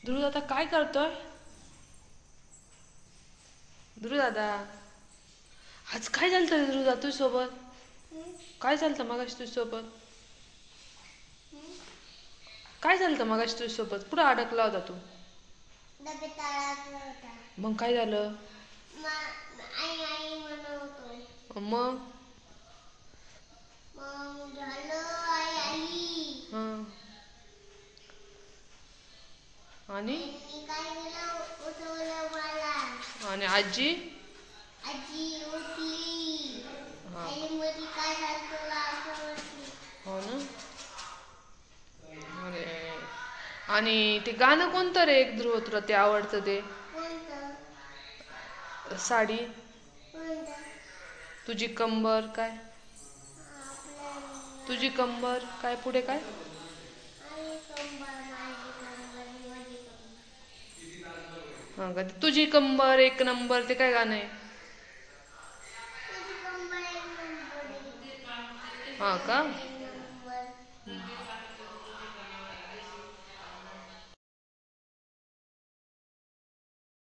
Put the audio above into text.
ध्रुव दादा काय करतोय? ध्रुव दादा आज काय झालं रे ध्रुव दादा तुझ्यासोबत? काय झालं मगाशी तुझ्यासोबत? काय झालं मगाशी तुझ्यासोबत? कुठं अडकला होता तू? डब्यात अडकला होता. मग काय झालं? आई आई म्हणतोय. मग मग झालं आई आली. हां आणि मी काय केलं उठवलं मला. आणि आजी आजी उठली. हां आणि मध्ये काय झालं तुला असं म्हटली. हो ना. अरे आणि ते गाणं कोणतं रे एक ध्रुव तुला ते आवडतं ते? कोणतं? साडी कोणतं? तुझी कंबर काय? आपलं तुझी कंबर काय पुढे काय? आई कंबर माझी कंबर माझी कंबर. हां का तुझी कंबर एक नंबर ते काय गाणं आहे? तुझी कंबर एक नंबर. हां का